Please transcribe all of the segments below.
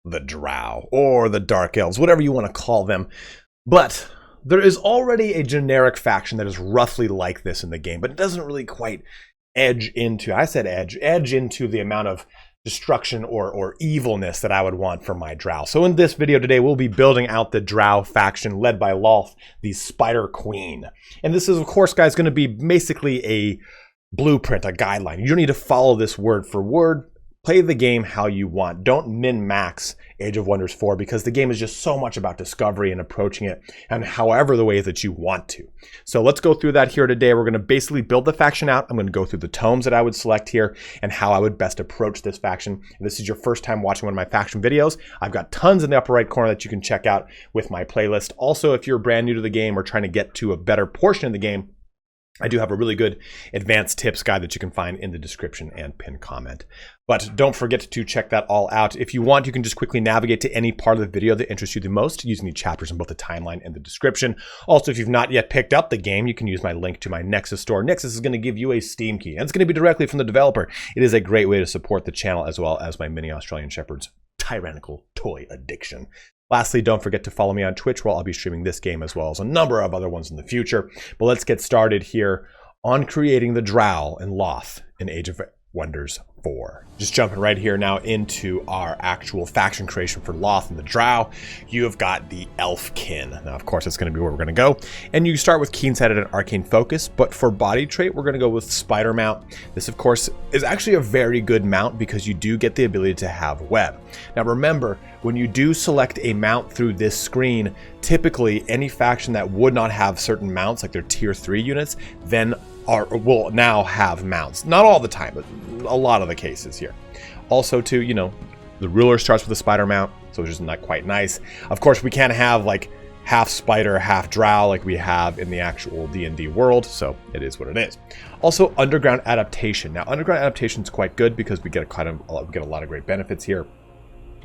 the Drow, or the Dark Elves, whatever you want to call them. But there is already a generic faction that is roughly like this in the game, but it doesn't really quite edge into, edge into the amount of destruction or evilness that I would want for my Drow. So in this video today, we'll be building out the Drow faction led by Lolth, the Spider Queen. And this is, of course, guys, going to be basically a blueprint, a guideline. You don't need to follow this word for word. Play the game how you want. Don't min-max Age of Wonders 4 because the game is just so much about discovery and approaching it and however the way that you want to. So let's go through that here today. We're going to basically build the faction out. I'm going to go through the tomes that I would select here and how I would best approach this faction. If this is your first time watching one of my faction videos, I've got tons in the upper right corner that you can check out with my playlist. Also, if you're brand new to the game or trying to get to a better portion of the game, I do have a really good advanced tips guide that you can find in the description and pinned comment. But don't forget to check that all out. If you want, you can just quickly navigate to any part of the video that interests you the most using the chapters in both the timeline and the description. Also, if you've not yet picked up the game, you can use my link to my Nexus Store. Nexus is going to give you a Steam key, and it's going to be directly from the developer. It is a great way to support the channel as well as my mini Australian Shepherd's tyrannical toy addiction. Lastly, don't forget to follow me on Twitch where I'll be streaming this game as well as a number of other ones in the future. But let's get started here on creating the Drow and Lolth in Age of Wonders 4. Just jumping right here now into our actual faction creation for Lolth and the Drow. You have got the Elfkin. Now, of course, that's going to be where we're going to go. And you start with Keen-Sighted and Arcane Focus, but for body trait, we're going to go with Spider Mount. This, of course, is actually a very good mount because you do get the ability to have web. Now, remember, when you do select a mount through this screen, typically any faction that would not have certain mounts, like their tier 3 units, then will now have mounts. Not all the time, but a lot of the cases here. Also, too, you know, the ruler starts with a spider mount, so it's just not quite nice. Of course, we can't have like half spider, half drow like we have in the actual D&D world, so it is what it is. Also, underground adaptation. Now, underground adaptation is quite good because we get a lot of great benefits here.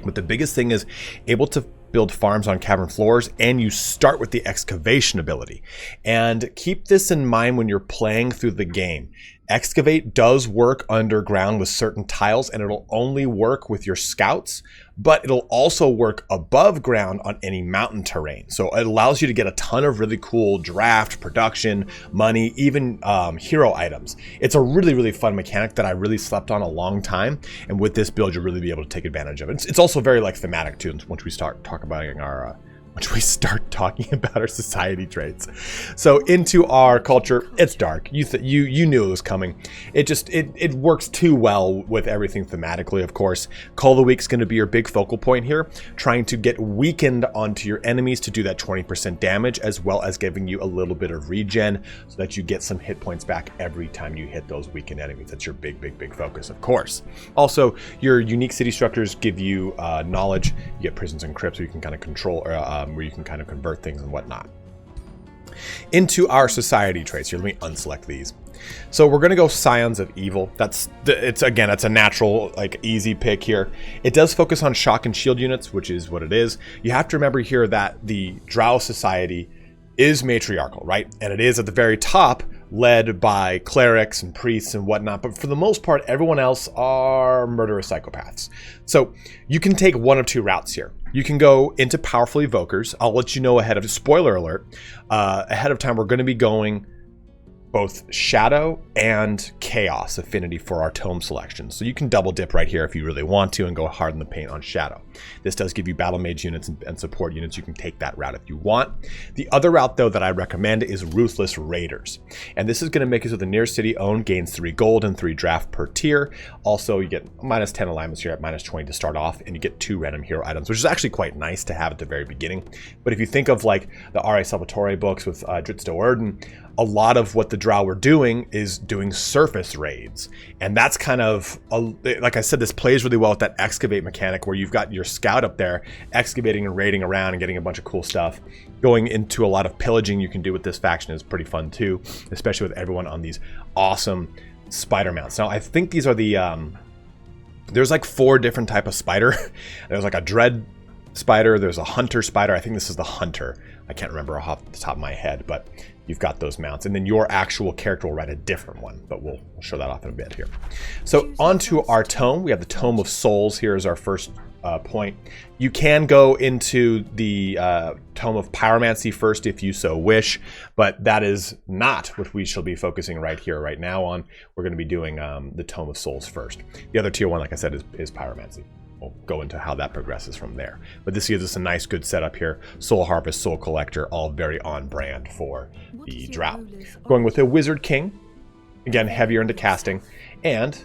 But the biggest thing is able to build farms on cavern floors, and you start with the excavation ability. And keep this in mind when you're playing through the game. Excavate does work underground with certain tiles, and it'll only work with your scouts, but it'll also work above ground on any mountain terrain. So it allows you to get a ton of really cool draft, production, money, even hero items. It's a really, really fun mechanic that I really slept on a long time, and with this build, you'll really be able to take advantage of it. It's also very like thematic too, once we start talking about our society traits. So into our culture, it's dark. You knew it was coming. It works too well with everything thematically, of course. Call of the Week's going to be your big focal point here, trying to get weakened onto your enemies to do that 20% damage, as well as giving you a little bit of regen so that you get some hit points back every time you hit those weakened enemies. That's your big focus, of course. Also, your unique city structures give you knowledge. You get prisons and crypts where you can kind of control where you can kind of convert things and whatnot. Into our society traits here, let me unselect these. So we're going to go Scions of Evil. It's a natural, like, easy pick here. It does focus on shock and shield units, which is what it is. You have to remember here that the Drow society is matriarchal, right? And it is at the very top, led by clerics and priests and whatnot, but for the most part, everyone else are murderous psychopaths. So you can take one of two routes here. You can go into powerful evokers. I'll let you know ahead of, spoiler alert, ahead of time, we're going to be going both Shadow and Chaos affinity for our Tome Selection. So you can double dip right here if you really want to and go hard in the paint on Shadow. This does give you Battle Mage units and support units. You can take that route if you want. The other route, though, that I recommend is Ruthless Raiders. And this is going to make it so the nearest city owned gains 3 gold and 3 draft per tier. Also, you get minus 10 alignments here at minus 20 to start off, and you get 2 random hero items, which is actually quite nice to have at the very beginning. But if you think of like the R.A. Salvatore books with Drizzt Do'Urden, a lot of what the Drow were doing is doing surface raids. And that's kind of, like I said, this plays really well with that excavate mechanic where you've got your scout up there excavating and raiding around and getting a bunch of cool stuff. Going into a lot of pillaging you can do with this faction is pretty fun too, especially with everyone on these awesome spider mounts. Now, I think these are the, there's like 4 different type of spider. There's like a dread spider, there's a hunter spider. I think this is the hunter. I can't remember off the top of my head, but you've got those mounts. And then your actual character will ride a different one, but we'll show that off in a bit here. So onto our tome. We have the Tome of Souls here as our first point. You can go into the Tome of Pyromancy first if you so wish, but that is not what we shall be focusing right here, right now on. We're going to be doing the Tome of Souls first. The other tier 1, like I said, is Pyromancy. We'll go into how that progresses from there. But this gives us a nice, good setup here. Soul Harvest, Soul Collector, all very on brand for the Drow. Going with a Wizard King. Again, heavier into casting. And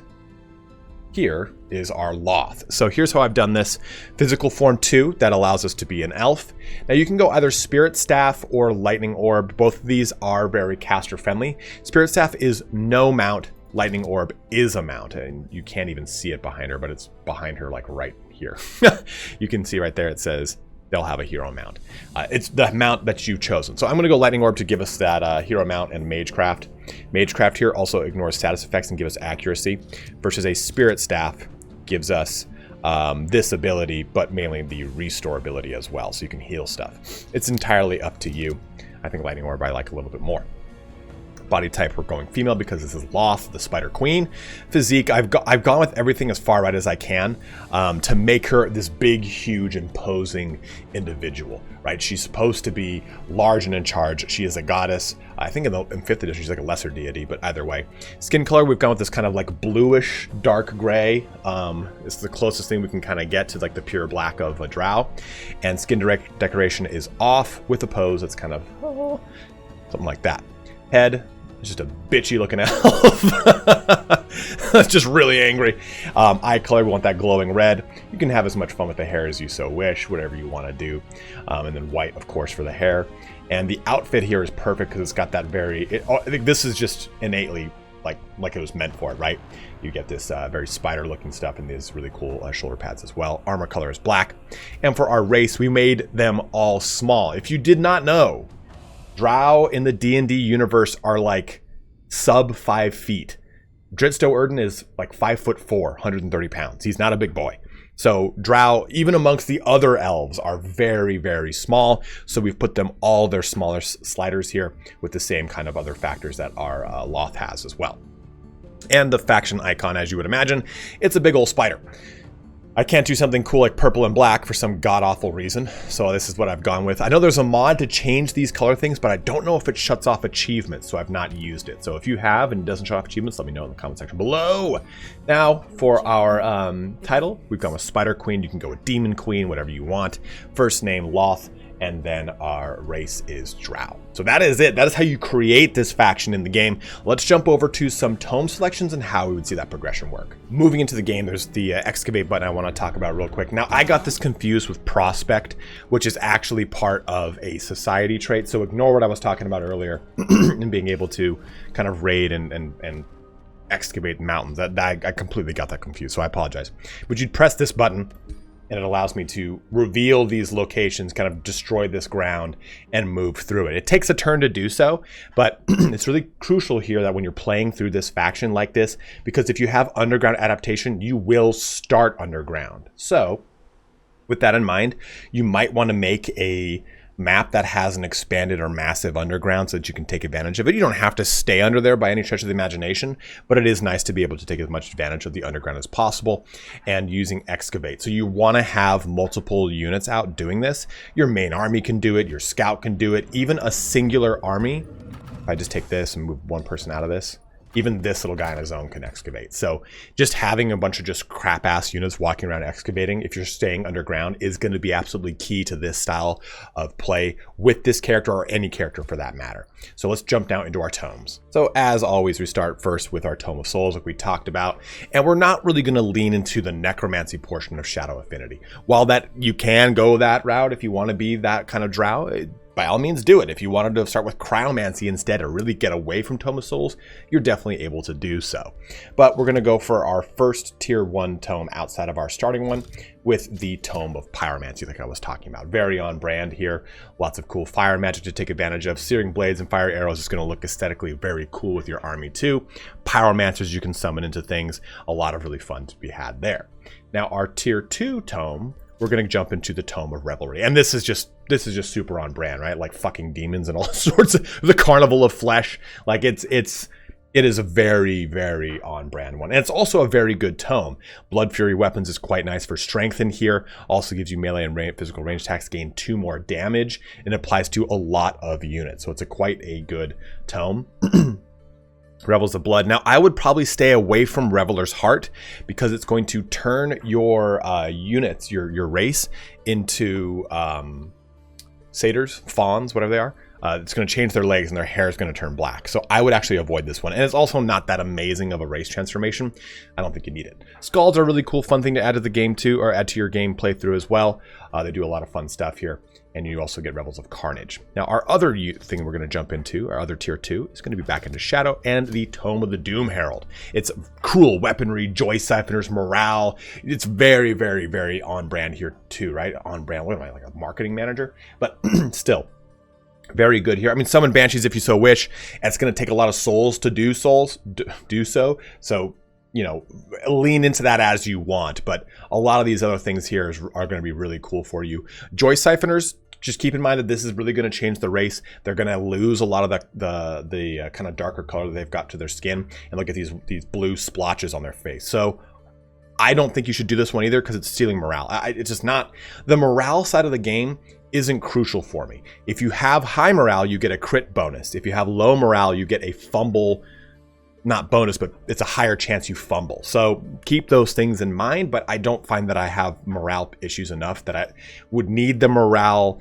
here is our Lolth. So here's how I've done this. Physical form 2, that allows us to be an elf. Now you can go either Spirit Staff or Lightning Orb. Both of these are very caster friendly. Spirit Staff is no mount. Lightning Orb is a mount, and you can't even see it behind her, but it's behind her like right here. You can see right there it says they'll have a hero mount. It's the mount that you've chosen. So I'm going to go Lightning Orb to give us that hero mount and Magecraft. Magecraft here also ignores status effects and gives us accuracy, versus a Spirit Staff gives us this ability, but mainly the restore ability as well, so you can heal stuff. It's entirely up to you. I think Lightning Orb I like a little bit more. Body type, we're going female because this is Lolth, the Spider Queen. Physique, I've gone with everything as far right as I can to make her this big, huge, imposing individual, right? She's supposed to be large and in charge. She is a goddess. I think in 5th edition she's like a lesser deity, but either way. Skin color, we've gone with this kind of like bluish, dark gray. It's the closest thing we can kind of get to like the pure black of a Drow. And skin decoration is off with a pose that's kind of something like that. Head, just a bitchy looking elf. Just really angry. Eye color, we want that glowing red. You can have as much fun with the hair as you so wish, whatever you want to do. And then white, of course, for the hair. And the outfit here is perfect because it's got that I think this is just innately like it was meant for it, right? You get this very spider looking stuff and these really cool shoulder pads as well. Armor color is black. And for our race, we made them all small. If you did not know, Drow in the D&D universe are like sub 5 feet. Dritsto Erden is like 5'4", 130 pounds. He's not a big boy. So Drow, even amongst the other elves, are very, very small. So we've put them all their smaller sliders here with the same kind of other factors that our Lolth has as well. And the faction icon, as you would imagine, it's a big old spider. I can't do something cool like purple and black for some god-awful reason, so this is what I've gone with. I know there's a mod to change these color things, but I don't know if it shuts off achievements, so I've not used it. So if you have and it doesn't shut off achievements, let me know in the comment section below. Now, for our title, we've gone with Spider Queen. You can go with Demon Queen, whatever you want. First name, Lolth. And then our race is Drow. So that is it. That is how you create this faction in the game. Let's jump over to some tome selections and how we would see that progression work. Moving into the game, there's the excavate button I want to talk about real quick. Now, I got this confused with prospect, which is actually part of a society trait. So ignore what I was talking about earlier and being able to kind of raid and excavate mountains. I completely got that confused, so I apologize. But you'd press this button, and it allows me to reveal these locations, kind of destroy this ground, and move through it. It takes a turn to do so, but it's really crucial here that when you're playing through this faction like this, because if you have underground adaptation, you will start underground. So, with that in mind, you might want to make a map that has an expanded or massive underground so that you can take advantage of it. You don't have to stay under there by any stretch of the imagination, but it is nice to be able to take as much advantage of the underground as possible and using excavate. So you want to have multiple units out doing this. Your main army can do it, your scout can do it, even a singular army. If I just take this and move one person out of this, even this little guy on his own can excavate. So just having a bunch of just crap ass units walking around excavating, if you're staying underground, is going to be absolutely key to this style of play with this character or any character for that matter. So let's jump now into our tomes. So as always, we start first with our Tome of Souls like we talked about, and we're not really going to lean into the necromancy portion of Shadow Affinity. While that you can go that route if you want to be that kind of Drow, by all means do it. If you wanted to start with cryomancy instead or really get away from Tome of Souls, you're definitely able to do so. But we're going to go for our first tier 1 tome outside of our starting one with the Tome of Pyromancy like I was talking about. Very on brand here. Lots of cool fire magic to take advantage of. Searing blades and fire arrows is going to look aesthetically very cool with your army too. Pyromancers you can summon into things. A lot of really fun to be had there. Now our tier 2 tome, we're going to jump into the Tome of Revelry. And this is just super on brand, right? Like fucking demons and all sorts of the carnival of flesh. Like it's it is a very, very on-brand one. And it's also a very good tome. Blood Fury weapons is quite nice for strength in here. Also gives you melee and physical range attacks gain 2 more damage, and applies to a lot of units. So it's quite a good tome. Revels of Blood. Now, I would probably stay away from Reveler's Heart because it's going to turn your units, your race, into satyrs, fawns, whatever they are. It's going to change their legs and their hair is going to turn black. So I would actually avoid this one. And it's also not that amazing of a race transformation. I don't think you need it. Scalds are a really cool, fun thing to add to the game too, or add to your game playthrough as well. They do a lot of fun stuff here. And you also get Revels of Carnage. Now, our other thing we're going to jump into, our other tier 2, is going to be back into Shadow and the Tome of the Doom Herald. It's cruel weaponry, joy siphoners, morale. It's very, very, very on brand here too, right? On brand. What am I, like a marketing manager? But still, very good here. I mean, summon Banshees if you so wish. It's going to take a lot of souls to do so. So, you know, lean into that as you want. But a lot of these other things here are going to be really cool for you. Joy Siphoners, just keep in mind that this is really going to change the race. They're going to lose a lot of the kind of darker color that they've got to their skin. And look at these blue splotches on their face. So I don't think you should do this one either because it's stealing morale. It's just not. The morale side of the game isn't crucial for me. If you have high morale, you get a crit bonus. If you have low morale, you get a fumble, not bonus, but it's a higher chance you fumble. So keep those things in mind, but I don't find that I have morale issues enough that I would need the morale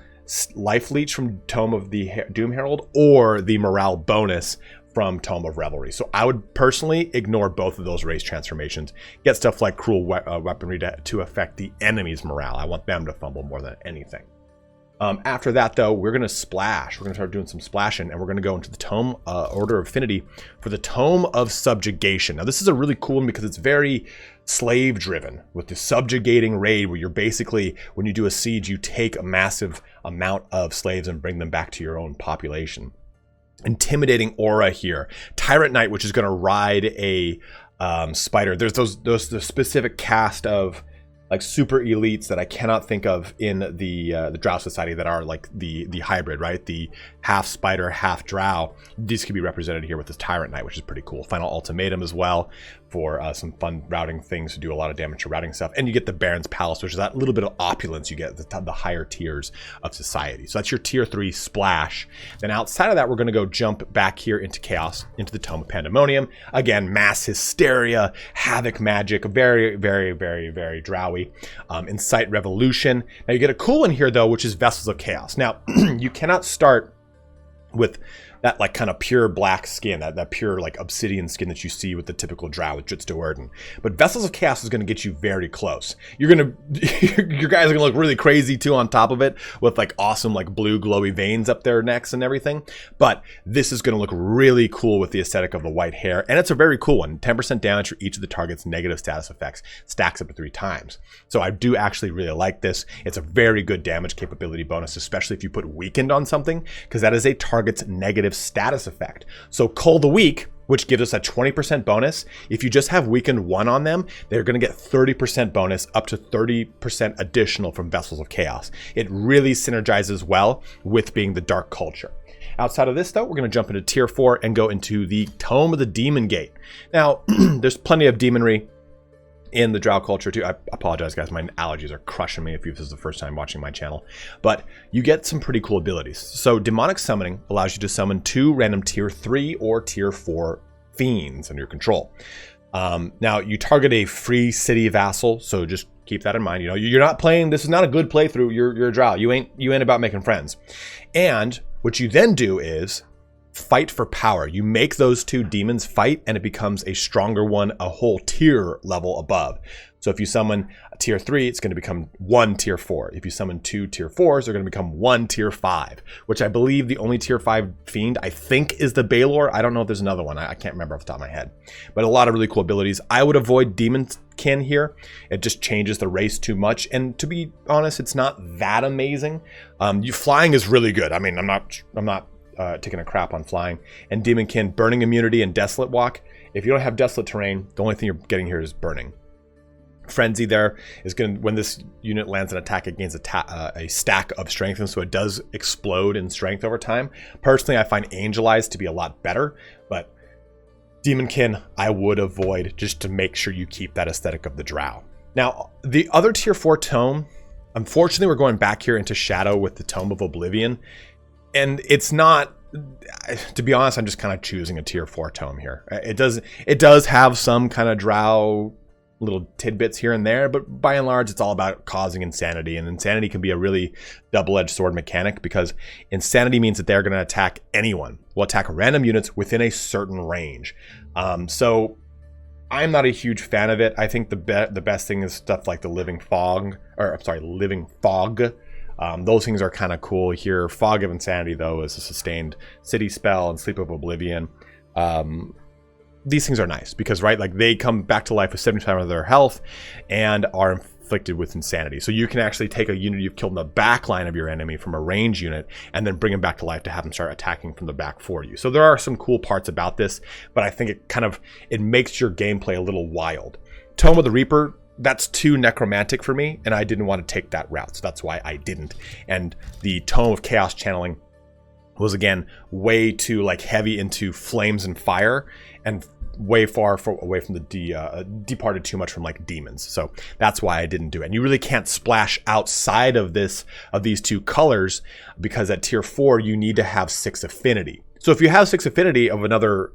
life leech from Tome of the Doom Herald or the morale bonus from Tome of Revelry. So I would personally ignore both of those race transformations. Get stuff like cruel weaponry to affect the enemy's morale. I want them to fumble more than anything. After that, though, we're going to splash. We're going to start doing some splashing, and we're going to go into the Tome Order of Affinity for the Tome of Subjugation. Now, this is a really cool one because it's very slave-driven with the subjugating raid, where you're basically, when you do a siege, you take a massive amount of slaves and bring them back to your own population. Intimidating aura here. Tyrant Knight, which is going to ride a spider. There's those specific cast of like super elites that I cannot think of in the Drow society that are like the hybrid, right? The half spider, half Drow. These could be represented here with this Tyrant Knight, which is pretty cool. Final Ultimatum as well for some fun routing things to do a lot of damage to routing stuff. And you get the Baron's Palace, which is that little bit of opulence you get the higher tiers of society. So that's your tier 3 splash. Then outside of that, we're going to go jump back here into Chaos, into the Tome of Pandemonium. Again, mass hysteria, havoc magic, very, very, very, very Drowy. Incite Revolution. Now you get a cool one here though, which is Vessels of Chaos. Now you cannot start with that like kind of pure black skin, that pure like obsidian skin that you see with the typical Drow with Jutz Doerden. But Vessels of Chaos is going to get you very close. You're going to, your guys are going to look really crazy too on top of it with like awesome like blue glowy veins up their necks and everything. But this is going to look really cool with the aesthetic of the white hair. And it's a very cool one. 10% damage for each of the target's negative status effects. Stacks up to 3 times. So I do actually really like this. It's a very good damage capability bonus, especially if you put weakened on something, because that is a target's negative status effect. So Cull the Weak, which gives us a 20% bonus. If you just have weakened 1 on them, they're going to get 30% bonus, up to 30% additional from Vessels of Chaos. It really synergizes well with being the dark culture. Outside of this, though, we're going to jump into tier 4 and go into the Tome of the Demon Gate. Now, there's plenty of demonry in the Drow culture too. I apologize, guys. My allergies are crushing me if this is the first time watching my channel. But you get some pretty cool abilities. So Demonic Summoning allows you to summon 2 random tier 3 or tier 4 fiends under your control. Now, you target a free city vassal, so just keep that in mind. You know, you're not playing, this is not a good playthrough. You're a Drow. You ain't about making friends. And what you then do is fight for power. You make those 2 demons fight, and it becomes a stronger one, a whole tier level above. So if you summon a tier 3, it's going to become 1 tier 4. If you summon 2 tier 4s, they're going to become 1 tier 5, which I believe the only tier 5 fiend I think is the Baelor. I don't know if there's another one. I can't remember off the top of my head, but a lot of really cool abilities. I would avoid Demonkin here. It just changes the race too much. And to be honest, it's not that amazing. Flying is really good. I mean, I'm not taking a crap on flying. And Demonkin, burning immunity and desolate walk. If you don't have desolate terrain, the only thing you're getting here is burning. Frenzy there is going to, when this unit lands an attack, it gains a stack of strength, and so it does explode in strength over time. Personally, I find Angel Eyes to be a lot better, but Demonkin, I would avoid just to make sure you keep that aesthetic of the Drow. Now, the other tier 4 tome, unfortunately, we're going back here into Shadow with the Tome of Oblivion. And it's not, to be honest, I'm just kind of choosing a tier 4 tome here. It does have some kind of Drow little tidbits here and there, but by and large, it's all about causing insanity. And insanity can be a really double-edged sword mechanic, because insanity means that they're going to attack anyone. Will attack random units within a certain range. So I'm not a huge fan of it. I think the best thing is stuff like the Living Fog. Those things are kind of cool here. Fog of Insanity, though, is a sustained city spell, and Sleep of Oblivion. These things are nice because, right, like they come back to life with 70% of their health and are inflicted with insanity. So you can actually take a unit you've killed in the back line of your enemy from a range unit and then bring them back to life to have them start attacking from the back for you. So there are some cool parts about this, but I think it makes your gameplay a little wild. Tome of the Reaper, that's too necromantic for me, and I didn't want to take that route, so that's why I didn't. And the Tome of Chaos Channeling was, again, way too like heavy into flames and fire, and way far away from the departed too much from like demons. So that's why I didn't do it. And you really can't splash outside of these two colors, because at tier 4 you need to have 6 affinity. So if you have 6 affinity of another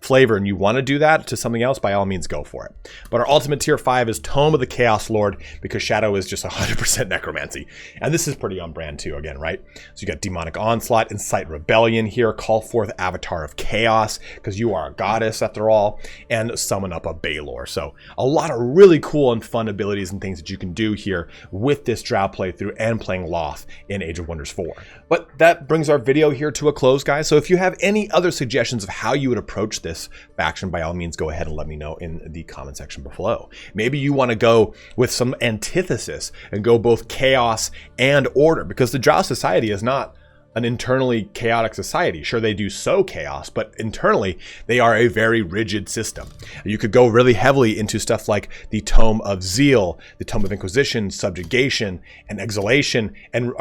flavor and you want to do that to something else, by all means go for it. But our ultimate tier 5 is Tome of the Chaos Lord, because Shadow is just 100% necromancy. And this is pretty on brand too, again, right? So you got Demonic Onslaught, Incite Rebellion here, Call Forth Avatar of Chaos, because you are a goddess after all, and Summon up a Baelor. So a lot of really cool and fun abilities and things that you can do here with this Drow playthrough and playing Lolth in Age of Wonders 4. But that brings our video here to a close, guys. So if you have any other suggestions of how you would approach this faction, by all means go ahead and let me know in the comment section below. Maybe you want to go with some antithesis and go both chaos and order, because the Drow society is not an internally chaotic society. Sure, they do sow chaos, but internally they are a very rigid system. You could go really heavily into stuff like the Tome of Zeal, the Tome of Inquisition, Subjugation, and Exhalation, and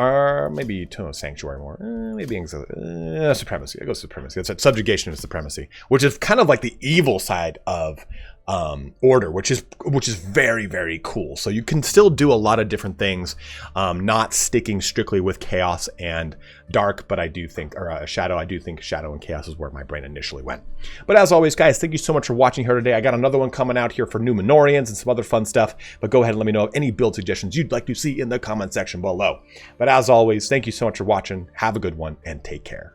maybe Tome of Sanctuary more. Maybe Supremacy. I go Supremacy. That's Subjugation and Supremacy, which is kind of like the evil side of order, which is very, very cool. So you can still do a lot of different things, not sticking strictly with chaos and dark, but I do think, or shadow, I do think shadow and chaos is where my brain initially went. But as always, guys, thank you so much for watching here today. I got another one coming out here for Numenorians and some other fun stuff, but go ahead and let me know any build suggestions you'd like to see in the comment section below. But as always, thank you so much for watching. Have a good one and take care.